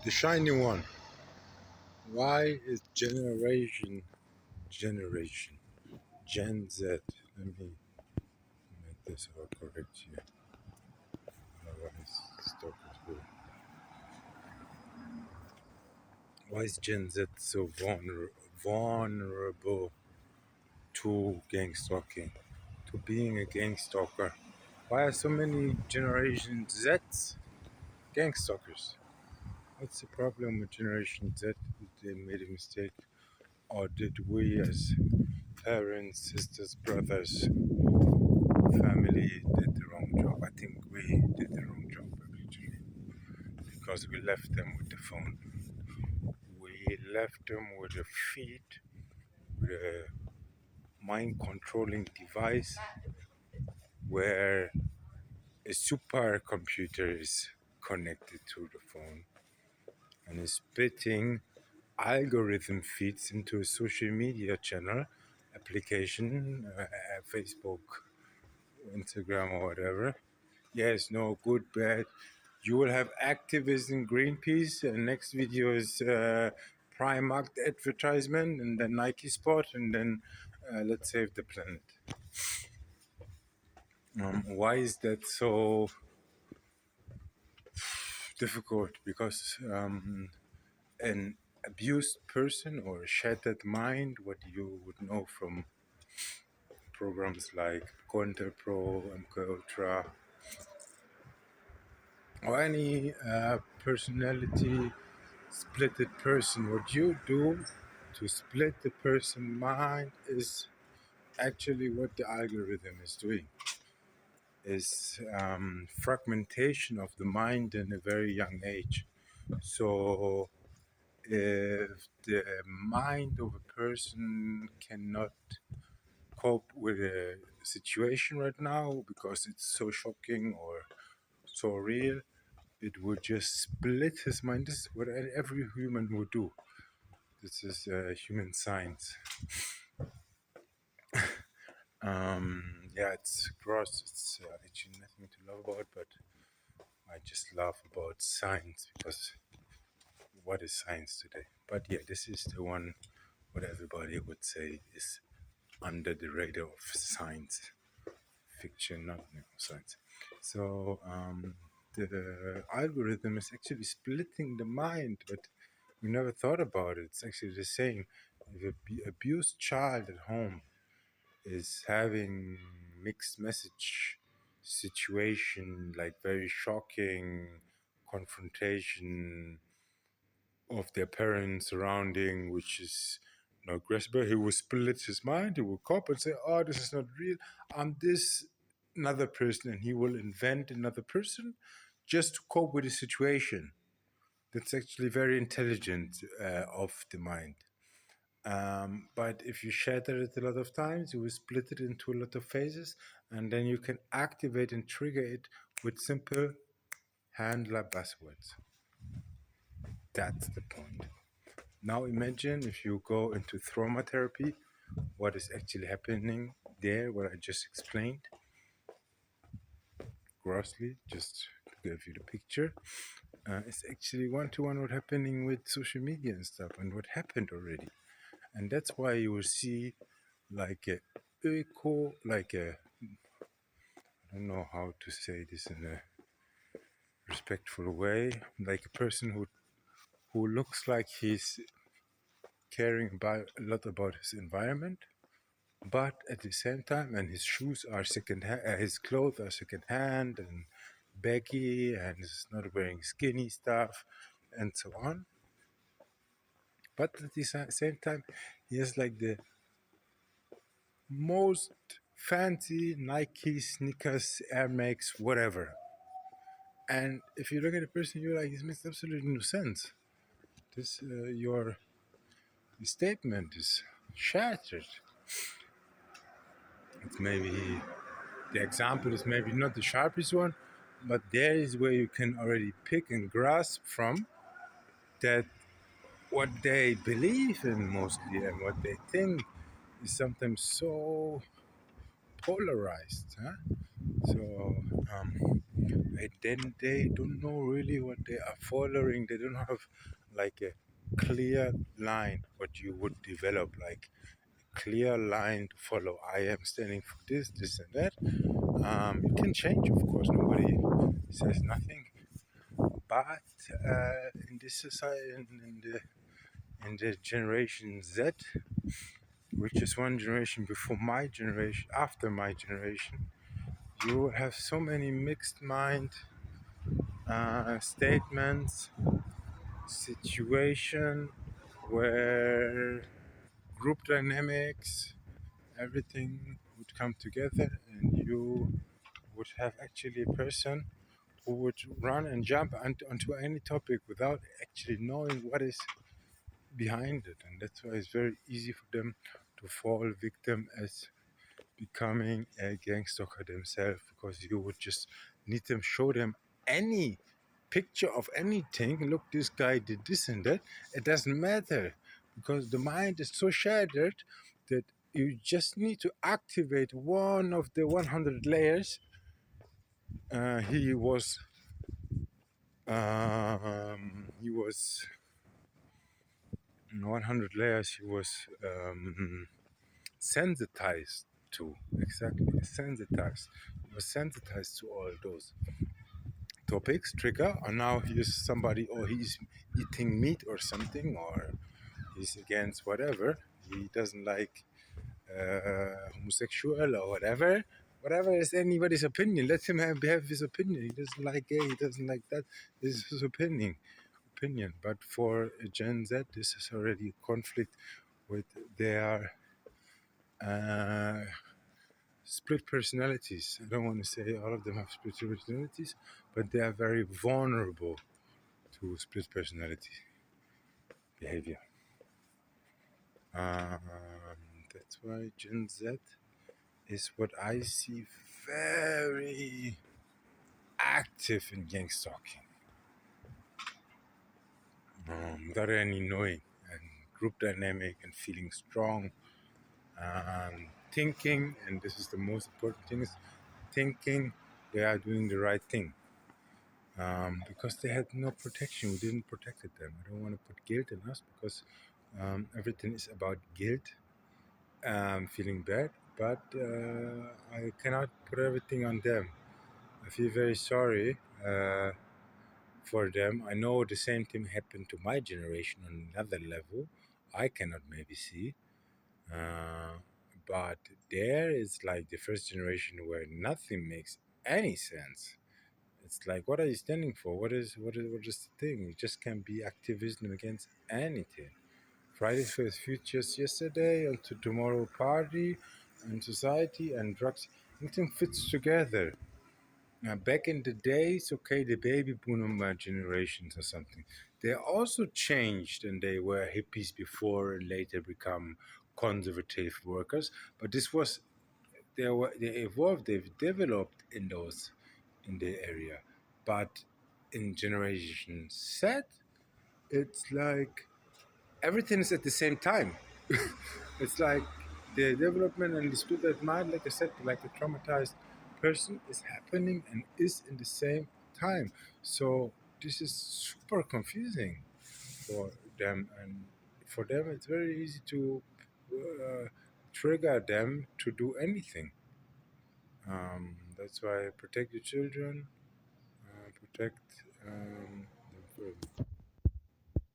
The shiny one. Why is generation Gen Z? Let me make this all correct here. Otherwise, stop it here. Why is Gen Z so vulnerable to gang stalking, to being a gang stalker? Why are so many Generation Zs gang stalkers? What's the problem with Generation Z? Did they made a mistake? Or did we as parents, sisters, brothers, family did the wrong job? I think we did the wrong job actually, because we left them with the phone. We left them with a feed, with a mind controlling device where a supercomputer is connected to the phone and is spitting algorithm feeds into a social media channel, application, Facebook, Instagram, or whatever. Yes, no, good, bad. You will have activism, Greenpeace, and next video is Primark advertisement, and then Nike spot, and then let's save the planet. Why is that so difficult? Because an abused person or a shattered mind, what you would know from programs like Conter Pro, MK Ultra, or any personality splitted person, what you do to split the person mind is actually what the algorithm is doing, is fragmentation of the mind in a very young age. So if the mind of a person cannot cope with a situation right now because it's so shocking or so real, it would just split his mind. This is what every human would do. This is human science. Yeah, it's gross. It's actually nothing to love about, but I just laugh about science because what is science today? But yeah, this is the one what everybody would say is under the radar of science fiction, not science. So the algorithm is actually splitting the mind, but we never thought about it. It's actually the same. If an abused child at home is having mixed message situation, like very shocking confrontation of their parents surrounding, which is not aggressive, he will split his mind, he will cope and say, oh, this is not real, I'm this another person, and he will invent another person just to cope with the situation. That's actually very intelligent of the mind. But if you shatter it a lot of times, you will split it into a lot of phases, and then you can activate and trigger it with simple handler buzzwords. That's the point. Now imagine if you go into trauma therapy, what is actually happening there, what I just explained grossly, just to give you the picture. It's actually one-to-one what happening with social media and stuff, and what happened already. And that's why you will see like a I don't know how to say this in a respectful way, like a person who looks like he's caring about a lot about his environment, but at the same time, and his shoes are his clothes are second hand and baggy, and he's not wearing skinny stuff, and so on. But at the same time, he has like the most fancy Nike sneakers, Air Max, whatever. And if you look at the person, you're like, this makes absolutely no sense. This your statement is shattered. It's maybe the example is maybe not the sharpest one, but there is where you can already pick and grasp from that what they believe in mostly and what they think is sometimes so polarized. Huh? So and then they don't know really what they are following. They don't have like a clear line what you would develop, like a clear line to follow. I am standing for this and that. It can change, of course, nobody says nothing, but in this society, in the generation Z, which is one generation before my generation, after my generation, you have so many mixed mind statements, situation where group dynamics, everything would come together, and you would have actually a person who would run and jump onto any topic without actually knowing what is behind it. And that's why it's very easy for them to fall victim as becoming a gangstalker themselves, because you would just need them, show them any picture of anything. Look, this guy did this and that. It doesn't matter, because the mind is so shattered that you just need to activate one of the 100 layers. He was in 100 layers. He was sensitized to, exactly, sensitized. He was sensitized to all those topics, trigger, and now he is somebody, or he's eating meat or something, or he's against whatever. He doesn't like homosexual or whatever. Whatever is anybody's opinion. Let him have his opinion. He doesn't like gay. He doesn't like that. This is his opinion. But for Gen Z, this is already a conflict with their uh, split personalities. I don't want to say all of them have split personalities, but they are very vulnerable to split personality behavior. Um, that's why Gen Z is what I see very active in gang stalking, without any knowing, and group dynamic and feeling strong, thinking, and this is the most important thing, is thinking they are doing the right thing, because they had no protection. We didn't protect them. I don't want to put guilt in us, because everything is about guilt, feeling bad, but I cannot put everything on them. I feel very sorry for them. I know the same thing happened to my generation on another level. I cannot maybe see, uh, but there is like the first generation where nothing makes any sense. It's like, what are you standing for? What is the thing? It just can be activism against anything. Fridays for the Futures yesterday, and to tomorrow party, and society and drugs. Everything fits together. Now, back in the days, okay, the baby boomer generations or something, they also changed, and they were hippies before and later become conservative workers. But this was, they evolved, they've developed in those, in the area. But in Generation Z, it's like everything is at the same time. It's like the development and the split of mind, like I said, like a traumatized person, is happening and is in the same time. So this is super confusing for them, and for them it's very easy to trigger them to do anything. That's why protect your children, protect